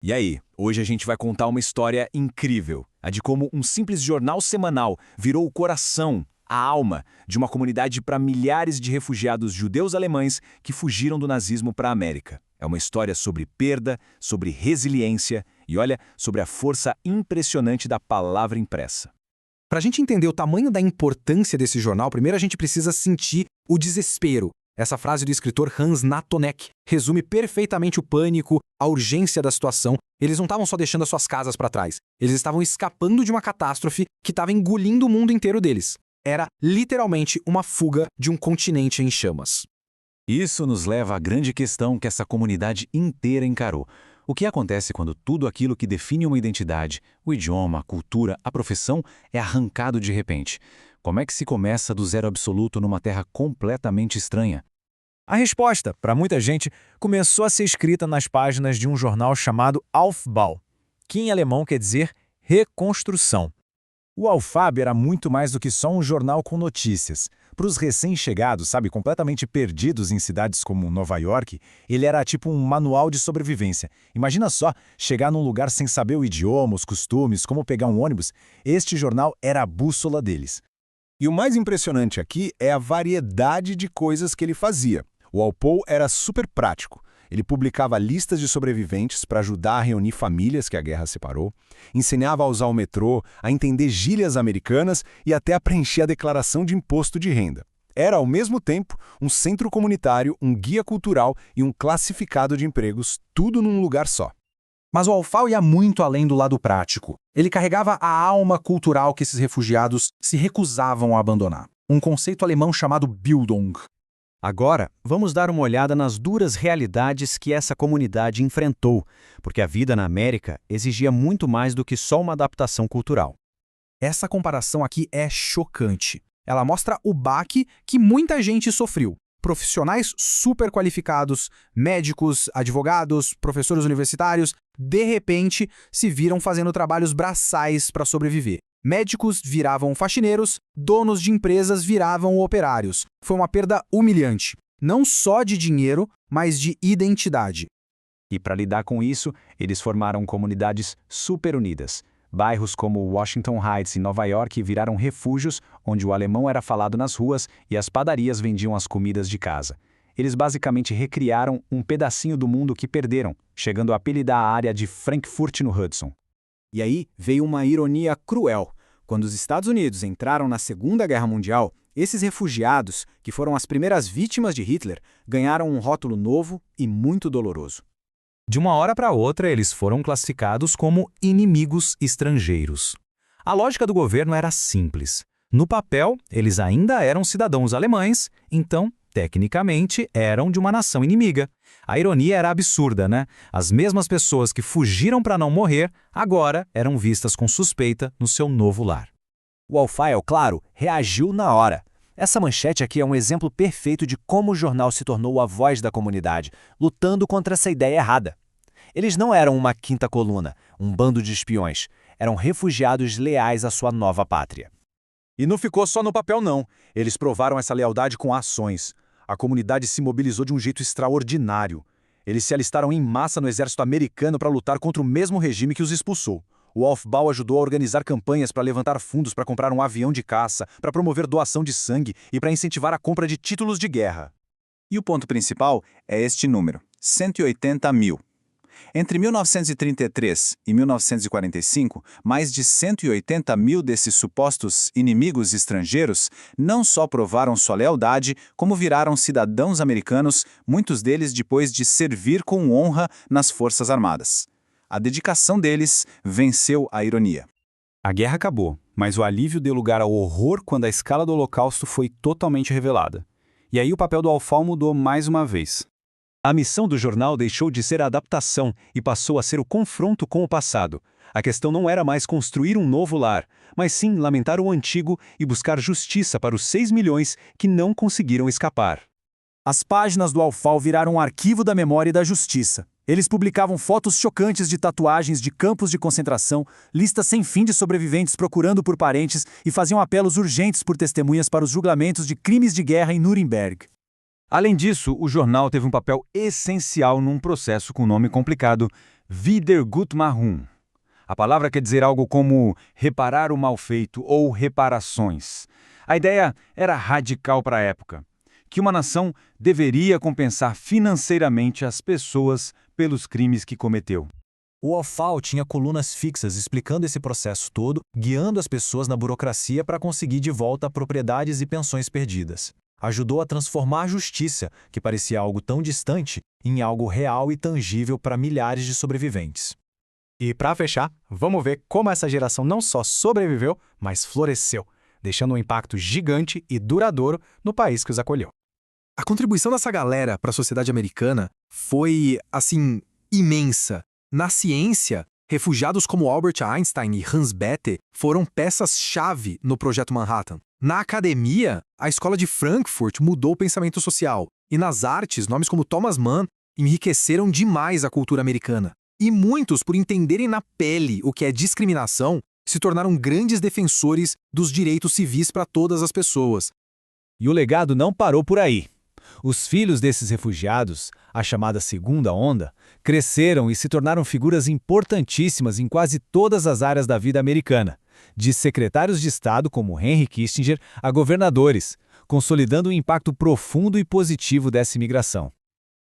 E aí, hoje a gente vai contar uma história incrível, a de como um simples jornal semanal virou o coração, a alma, de uma comunidade para milhares de refugiados judeus alemães que fugiram do nazismo para a América. É uma história sobre perda, sobre resiliência e, olha, sobre a força impressionante da palavra impressa. Para a gente entender o tamanho da importância desse jornal, primeiro a gente precisa sentir o desespero. Essa frase do escritor Hans Natonek resume perfeitamente o pânico, a urgência da situação. Eles não estavam só deixando as suas casas para trás, eles estavam escapando de uma catástrofe que estava engolindo o mundo inteiro deles. Era literalmente uma fuga de um continente em chamas. Isso nos leva à grande questão que essa comunidade inteira encarou. O que acontece quando tudo aquilo que define uma identidade, o idioma, a cultura, a profissão, é arrancado de repente? Como é que se começa do zero absoluto numa terra completamente estranha? A resposta, para muita gente, começou a ser escrita nas páginas de um jornal chamado Aufbau, que em alemão quer dizer reconstrução. O Aufbau era muito mais do que só um jornal com notícias. Para os recém-chegados, completamente perdidos em cidades como Nova York, ele era tipo um manual de sobrevivência. Imagina só, chegar num lugar sem saber o idioma, os costumes, como pegar um ônibus. Este jornal era a bússola deles. E o mais impressionante aqui é a variedade de coisas que ele fazia. O Aufbau era super prático. Ele publicava listas de sobreviventes para ajudar a reunir famílias que a guerra separou, ensinava a usar o metrô, a entender gírias americanas e até a preencher a declaração de imposto de renda. Era, ao mesmo tempo, um centro comunitário, um guia cultural e um classificado de empregos, tudo num lugar só. Mas o Aufbau ia muito além do lado prático. Ele carregava a alma cultural que esses refugiados se recusavam a abandonar. Um conceito alemão chamado Bildung. Agora, vamos dar uma olhada nas duras realidades que essa comunidade enfrentou, porque a vida na América exigia muito mais do que só uma adaptação cultural. Essa comparação aqui é chocante. Ela mostra o baque que muita gente sofreu. Profissionais super qualificados, médicos, advogados, professores universitários, de repente se viram fazendo trabalhos braçais para sobreviver. Médicos viravam faxineiros, donos de empresas viravam operários. Foi uma perda humilhante, não só de dinheiro, mas de identidade. E para lidar com isso, eles formaram comunidades super unidas. Bairros como Washington Heights e Nova York viraram refúgios onde o alemão era falado nas ruas e as padarias vendiam as comidas de casa. Eles basicamente recriaram um pedacinho do mundo que perderam, chegando a apelidar a área de Frankfurt no Hudson. E aí veio uma ironia cruel. Quando os Estados Unidos entraram na Segunda Guerra Mundial, esses refugiados, que foram as primeiras vítimas de Hitler, ganharam um rótulo novo e muito doloroso. De uma hora para outra, eles foram classificados como inimigos estrangeiros. A lógica do governo era simples. No papel, eles ainda eram cidadãos alemães, então, tecnicamente, eram de uma nação inimiga. A ironia era absurda, né? As mesmas pessoas que fugiram para não morrer, agora eram vistas com suspeita no seu novo lar. O Aufbau, claro, reagiu na hora. Essa manchete aqui é um exemplo perfeito de como o jornal se tornou a voz da comunidade, lutando contra essa ideia errada. Eles não eram uma quinta coluna, um bando de espiões. Eram refugiados leais à sua nova pátria. E não ficou só no papel, não. Eles provaram essa lealdade com ações. A comunidade se mobilizou de um jeito extraordinário. Eles se alistaram em massa no exército americano para lutar contra o mesmo regime que os expulsou. O Aufbau ajudou a organizar campanhas para levantar fundos para comprar um avião de caça, para promover doação de sangue e para incentivar a compra de títulos de guerra. E o ponto principal é este número, 180 mil. Entre 1933 e 1945, mais de 180 mil desses supostos inimigos estrangeiros não só provaram sua lealdade, como viraram cidadãos americanos, muitos deles depois de servir com honra nas Forças Armadas. A dedicação deles venceu a ironia. A guerra acabou, mas o alívio deu lugar ao horror quando a escala do Holocausto foi totalmente revelada. E aí o papel do Aufbau mudou mais uma vez. A missão do jornal deixou de ser a adaptação e passou a ser o confronto com o passado. A questão não era mais construir um novo lar, mas sim lamentar o antigo e buscar justiça para os 6 milhões que não conseguiram escapar. As páginas do Aufbau viraram um arquivo da memória e da justiça. Eles publicavam fotos chocantes de tatuagens de campos de concentração, listas sem fim de sobreviventes procurando por parentes e faziam apelos urgentes por testemunhas para os julgamentos de crimes de guerra em Nuremberg. Além disso, o jornal teve um papel essencial num processo com nome complicado, Wiedergutmachung. A palavra quer dizer algo como reparar o mal feito ou reparações. A ideia era radical para a época, que uma nação deveria compensar financeiramente as pessoas pelos crimes que cometeu. O Aufbau tinha colunas fixas explicando esse processo todo, guiando as pessoas na burocracia para conseguir de volta propriedades e pensões perdidas. Ajudou a transformar a justiça, que parecia algo tão distante, em algo real e tangível para milhares de sobreviventes. E para fechar, vamos ver como essa geração não só sobreviveu, mas floresceu, deixando um impacto gigante e duradouro no país que os acolheu. A contribuição dessa galera para a sociedade americana foi, assim, imensa. Na ciência, refugiados como Albert Einstein e Hans Bethe foram peças-chave no Projeto Manhattan. Na academia, a Escola de Frankfurt mudou o pensamento social. E nas artes, nomes como Thomas Mann enriqueceram demais a cultura americana. E muitos, por entenderem na pele o que é discriminação, se tornaram grandes defensores dos direitos civis para todas as pessoas. E o legado não parou por aí. Os filhos desses refugiados, a chamada segunda onda, cresceram e se tornaram figuras importantíssimas em quase todas as áreas da vida americana, de secretários de Estado como Henry Kissinger a governadores, consolidando um impacto profundo e positivo dessa imigração.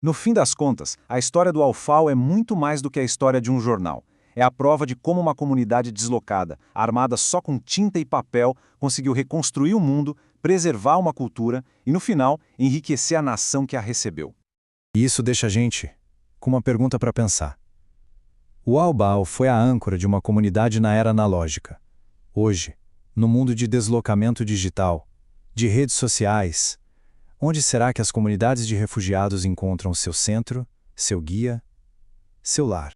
No fim das contas, a história do Aufbau é muito mais do que a história de um jornal. É a prova de como uma comunidade deslocada, armada só com tinta e papel, conseguiu reconstruir o mundo, preservar uma cultura e, no final, enriquecer a nação que a recebeu. E isso deixa a gente com uma pergunta para pensar. O Aufbau foi a âncora de uma comunidade na era analógica. Hoje, no mundo de deslocamento digital, de redes sociais, onde será que as comunidades de refugiados encontram seu centro, seu guia, seu lar?